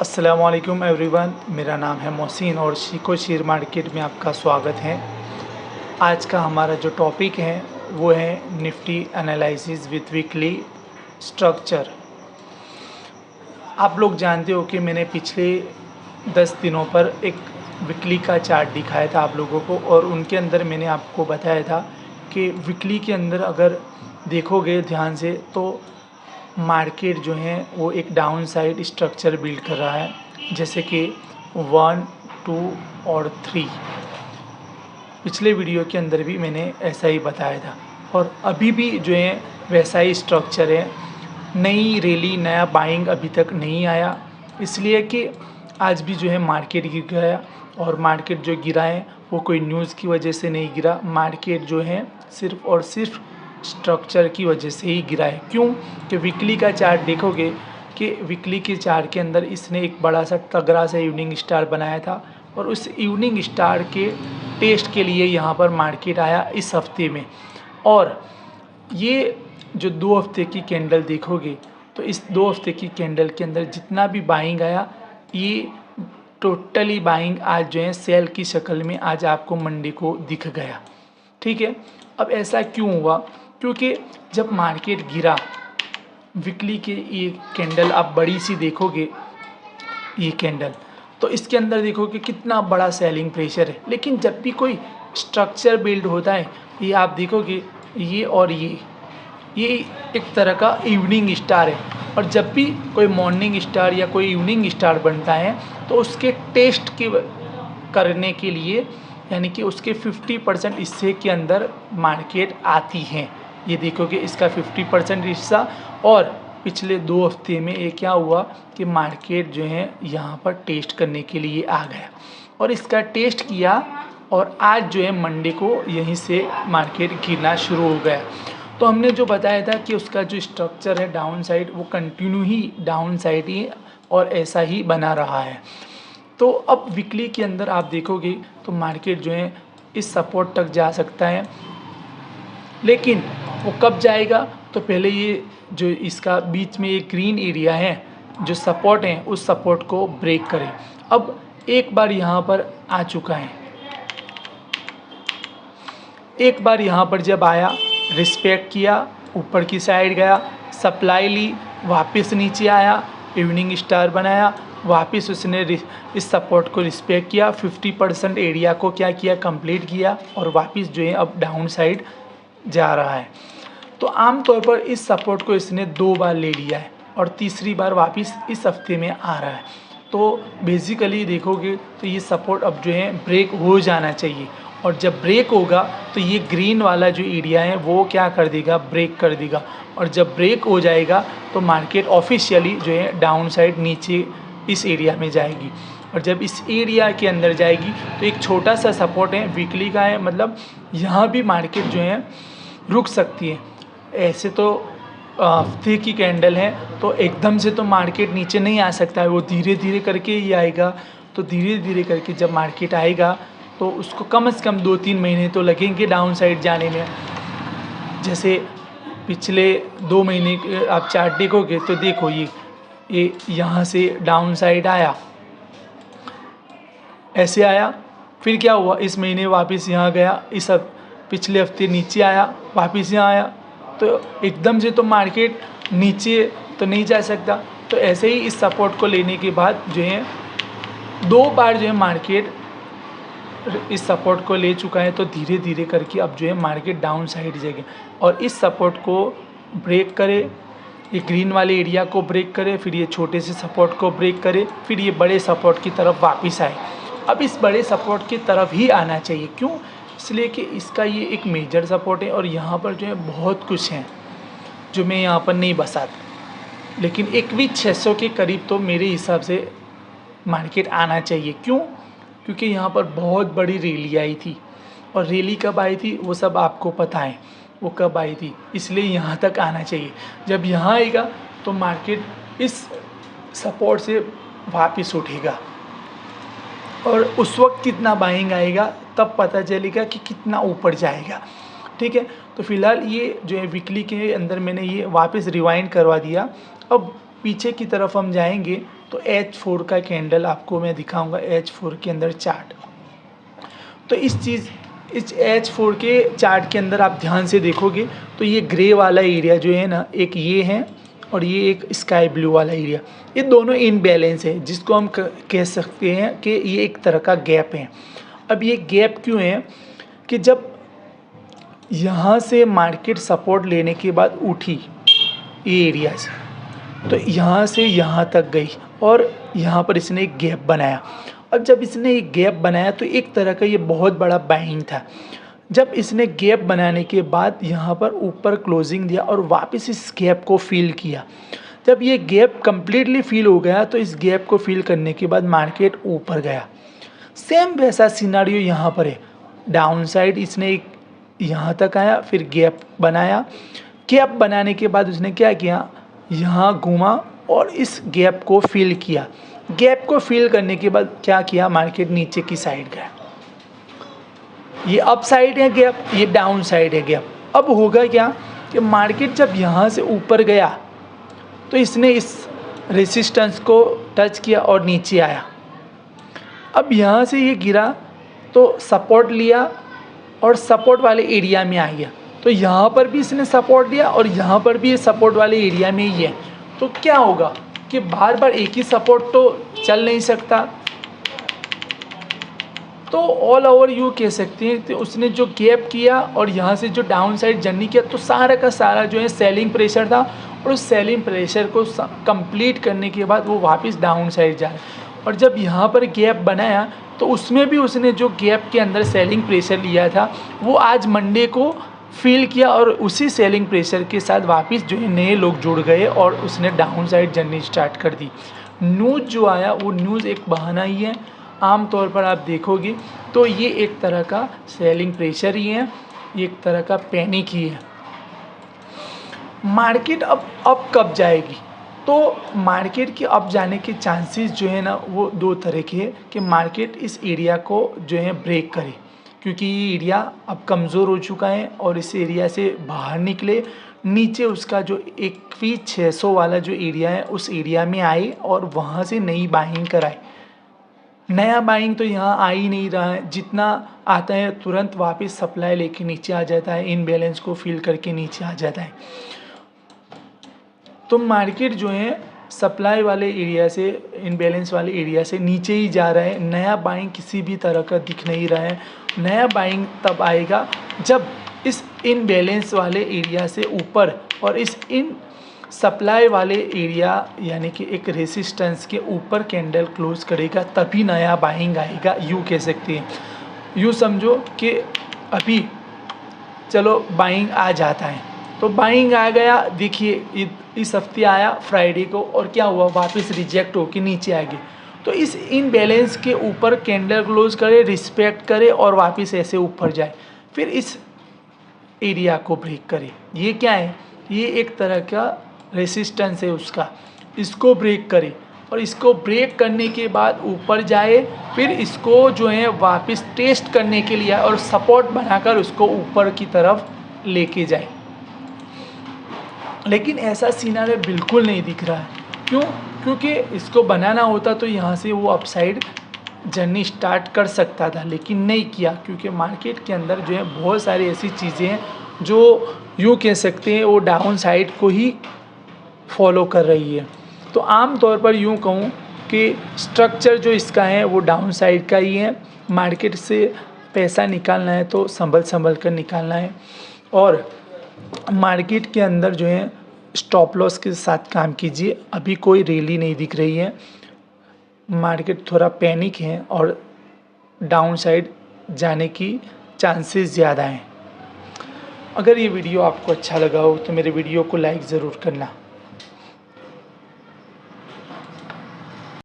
अस्सलामुअलैकुम एवरीवन, मेरा नाम है मोहसिन और शिको शेयर मार्केट में आपका स्वागत है। आज का हमारा जो टॉपिक है वो है Nifty analysis with weekly structure. आप लोग जानते हो कि मैंने पिछले 10 दिनों पर एक वीकली का चार्ट दिखाया था आप लोगों को, और उनके अंदर मैंने आपको बताया था कि वीकली के अंदर अगर देखोगे ध्यान से तो मार्केट जो है वो एक डाउन साइड स्ट्रक्चर बिल्ड कर रहा है, जैसे कि 1, 2 और 3। पिछले वीडियो के अंदर भी मैंने ऐसा ही बताया था, और अभी भी जो है वैसा ही स्ट्रक्चर है। नई रैली, नया बाइंग अभी तक नहीं आया, इसलिए कि आज भी जो है मार्केट गिर गया। और मार्केट जो गिरा है वो कोई न्यूज़ की वजह से नहीं गिरा, मार्केट जो है सिर्फ़ और सिर्फ स्ट्रक्चर की वजह से ही गिरा है। क्यों? कि वीकली का चार्ट देखोगे कि वीकली के चार्ट के अंदर इसने एक बड़ा सा तगड़ा सा इवनिंग स्टार बनाया था, और उस इवनिंग स्टार के टेस्ट के लिए यहाँ पर मार्केट आया इस हफ्ते में। और ये जो 2 हफ्ते की कैंडल देखोगे तो इस 2 हफ्ते की कैंडल के अंदर जितना भी बाइंग आया, ये टोटली बाइंग आज जो है सेल की शक्ल में आज आपको मंडे को दिख गया। ठीक है, अब ऐसा क्यों हुआ? क्योंकि जब मार्केट गिरा, वीकली के ये कैंडल आप बड़ी सी देखोगे, ये कैंडल तो इसके अंदर देखोगे कितना बड़ा सेलिंग प्रेशर है। लेकिन जब भी कोई स्ट्रक्चर बिल्ड होता है, ये आप देखोगे ये और ये एक तरह का इवनिंग स्टार है, और जब भी कोई मॉर्निंग स्टार या कोई इवनिंग स्टार बनता है तो उसके टेस्ट के करने के लिए, यानी कि उसके 50% हिस्से के अंदर मार्केट आती है। ये देखोगे इसका 50% हिस्सा, और पिछले 2 हफ्ते में ये क्या हुआ कि मार्केट जो है यहाँ पर टेस्ट करने के लिए आ गया, और इसका टेस्ट किया, और आज जो है मंडे को यहीं से मार्केट गिरना शुरू हो गया। तो हमने जो बताया था कि उसका जो स्ट्रक्चर है डाउन साइड, वो कंटिन्यू ही डाउन साइड ही और ऐसा ही बना रहा है। तो अब वीकली के अंदर आप देखोगे तो मार्केट जो है इस सपोर्ट तक जा सकता है, लेकिन वो कब जाएगा? तो पहले ये जो इसका बीच में एक ग्रीन एरिया है, जो सपोर्ट है, उस सपोर्ट को ब्रेक करें। अब एक बार यहाँ पर आ चुका है, एक बार यहाँ पर जब आया, रिस्पेक्ट किया, ऊपर की साइड गया, सप्लाई ली, वापस नीचे आया, इवनिंग स्टार बनाया, वापस उसने इस सपोर्ट को रिस्पेक्ट किया, 50% एरिया को क्या किया, कंप्लीट किया, और वापस जो है अब डाउन साइड जा रहा है। तो आमतौर पर इस सपोर्ट को इसने 2 बार ले लिया है, और तीसरी बार वापस इस हफ्ते में आ रहा है। तो बेसिकली देखोगे तो ये सपोर्ट अब जो है ब्रेक हो जाना चाहिए, और जब ब्रेक होगा तो ये ग्रीन वाला जो एरिया है वो क्या कर देगा, ब्रेक कर देगा। और जब ब्रेक हो जाएगा तो मार्केट ऑफिशियली जो है डाउन साइड नीचे इस एरिया में जाएगी, और जब इस एरिया के अंदर जाएगी तो एक छोटा सा सपोर्ट है, वीकली का है, मतलब यहाँ भी मार्केट जो है रुक सकती है। ऐसे तो हफ्ते की कैंडल है, तो एकदम से तो मार्केट नीचे नहीं आ सकता है, वो धीरे धीरे करके ही आएगा। तो धीरे धीरे करके जब मार्केट आएगा तो उसको कम से कम 2-3 महीने तो लगेंगे डाउन साइड जाने में। जैसे पिछले 2 महीने आप चार्ट देखोगे तो देखो ये यहाँ से डाउन साइड आया, ऐसे आया, फिर क्या हुआ, इस महीने वापस यहाँ गया, इस पिछले हफ्ते नीचे आया, वापस यहाँ आया। तो एकदम से तो मार्केट नीचे तो नहीं जा सकता। तो ऐसे ही इस सपोर्ट को लेने के बाद जो है 2 बार जो है मार्केट इस सपोर्ट को ले चुका है, तो धीरे धीरे करके अब जो है मार्केट डाउन साइड जाएगी, और इस सपोर्ट को ब्रेक करे, ये ग्रीन वाले एरिया को ब्रेक करे, फिर ये छोटे से सपोर्ट को ब्रेक करे, फिर ये बड़े सपोर्ट की तरफ वापस आए। अब इस बड़े सपोर्ट की तरफ ही आना चाहिए। क्यों? इसलिए कि इसका ये एक मेजर सपोर्ट है, और यहाँ पर जो है बहुत कुछ है जो मैं यहाँ पर नहीं बताता, लेकिन एक भी 600 के करीब तो मेरे हिसाब से मार्केट आना चाहिए। क्यों? क्योंकि यहाँ पर बहुत बड़ी रैली आई थी, और रैली कब आई थी वो सब आपको पता है, वो कब आई थी, इसलिए यहाँ तक आना चाहिए। जब यहाँ आएगा तो मार्केट इस सपोर्ट से वापस उठेगा, और उस वक्त कितना बाइंग आएगा तब पता चलेगा कि कितना ऊपर जाएगा। ठीक है, तो फिलहाल ये जो है वीकली के अंदर मैंने ये वापस रिवाइंड करवा दिया। अब पीछे की तरफ हम जाएंगे तो H4 का कैंडल आपको मैं दिखाऊंगा, H4 के अंदर चार्ट। तो इस H4 के चार्ट के अंदर आप ध्यान से देखोगे तो ये ग्रे वाला एरिया जो है ना, एक ये है और ये एक स्काई ब्लू वाला एरिया, ये दोनों इनबैलेंस है, जिसको हम कह सकते हैं कि ये एक तरह का गैप है। अब ये गैप क्यों है कि जब यहाँ से मार्केट सपोर्ट लेने के बाद उठी ये एरिया से, तो यहाँ से यहाँ तक गई और यहाँ पर इसने एक गैप बनाया। अब जब इसने एक गैप बनाया तो एक तरह का ये बहुत बड़ा बाइंग था। जब इसने गैप बनाने के बाद यहाँ पर ऊपर क्लोजिंग दिया और वापस इस गैप को फिल किया। जब ये गैप कम्प्लीटली फिल हो गया तो इस गैप को फिल करने के बाद मार्केट ऊपर गया। सेम वैसा सिनारियो यहाँ पर है। डाउन साइड इसने एक यहाँ तक आया, फिर गैप बनाया। गैप बनाने के बाद उसने क्या किया, यहाँ घूमा और इस गैप को फिल किया। गैप को फिल करने के बाद क्या किया, मार्केट नीचे की साइड गया। ये अप साइड है गैप, ये डाउन साइड है गैप। अब होगा क्या कि मार्केट जब यहाँ से ऊपर गया तो इसने इस रेसिस्टेंस को टच किया और नीचे आया। अब यहाँ से ये गिरा तो सपोर्ट लिया और सपोर्ट वाले एरिया में आ गया। तो यहाँ पर भी इसने सपोर्ट लिया और यहाँ पर भी ये सपोर्ट वाले एरिया में ही है। तो क्या होगा कि बार बार एक ही सपोर्ट तो चल नहीं सकता, तो ऑल ओवर यू कह सकते हैं कि उसने जो गैप किया और यहाँ से जो डाउन साइड जर्नी किया तो सारा का सारा जो है सेलिंग प्रेशर था, और उस सेलिंग प्रेशर को कंप्लीट करने के बाद वो वापस डाउन साइड जा रहा है। और जब यहाँ पर गैप बनाया तो उसमें भी उसने जो गैप के अंदर सेलिंग प्रेशर लिया था वो आज मंडे को फील किया और उसी सेलिंग प्रेशर के साथ वापस जो है नए लोग जुड़ गए और उसने डाउन साइड जर्नी स्टार्ट कर दी। न्यूज़ जो आया वो न्यूज़ एक बहाना ही है। आम तौर पर आप देखोगे तो ये एक तरह का सेलिंग प्रेशर ही है, ये एक तरह का पैनिक ही है। मार्केट अब कब जाएगी, तो मार्केट के अप जाने के चांसेस जो है ना वो दो तरह के हैं कि मार्केट इस एरिया को जो है ब्रेक करे, क्योंकि ये एरिया अब कमज़ोर हो चुका है और इस एरिया से बाहर निकले, नीचे उसका जो 21,600 वाला जो एरिया है उस एरिया में आए और वहाँ से नई बाइंग कराए। नया बाइंग तो यहाँ आ ही नहीं रहा है, जितना आता है तुरंत वापस सप्लाई लेके नीचे आ जाता है, इनबैलेंस को फिल करके नीचे आ जाता है। तो मार्केट जो है सप्लाई वाले एरिया से, इनबैलेंस वाले एरिया से नीचे ही जा रहा है। नया बाइंग किसी भी तरह का दिख नहीं रहा है। नया बाइंग तब आएगा जब इस इनबैलेंस वाले एरिया से ऊपर और इस इन सप्लाई वाले एरिया यानी कि एक रेसिस्टेंस के ऊपर कैंडल क्लोज करेगा, तभी नया बाइंग आएगा। यूँ कह सकते हैं, यूँ समझो कि अभी चलो बाइंग आ जाता है, तो बाइंग आ गया। देखिए इस हफ्ते आया फ्राइडे को और क्या हुआ, वापस रिजेक्ट होके नीचे आ गई। तो इस इनबैलेंस के ऊपर कैंडल क्लोज करे, रिस्पेक्ट करे और वापस ऐसे ऊपर जाए, फिर इस एरिया को ब्रेक करे। ये क्या है, ये एक तरह का रेसिस्टेंस है उसका, इसको ब्रेक करे और इसको ब्रेक करने के बाद ऊपर जाए, फिर इसको जो है वापस टेस्ट करने के लिए और सपोर्ट बनाकर उसको ऊपर की तरफ लेके जाए। लेकिन ऐसा सिनारियो बिल्कुल नहीं दिख रहा है। क्यों? क्योंकि इसको बनाना होता तो यहाँ से वो अपसाइड जर्नी स्टार्ट कर सकता था, लेकिन नहीं किया, क्योंकि मार्केट के अंदर जो है बहुत सारी ऐसी चीज़ें हैं जो यूँ कह सकते हैं वो डाउन साइड को ही फॉलो कर रही है। तो आम तौर पर यूँ कहूँ कि स्ट्रक्चर जो इसका है वो डाउन साइड का ही है। मार्केट से पैसा निकालना है तो संभल कर निकालना है, और मार्केट के अंदर जो है स्टॉप लॉस के साथ काम कीजिए। अभी कोई रैली नहीं दिख रही है, मार्केट थोड़ा पैनिक है और डाउन साइड जाने की चांसेस ज़्यादा हैं। अगर ये वीडियो आपको अच्छा लगा हो तो मेरे वीडियो को लाइक ज़रूर करना।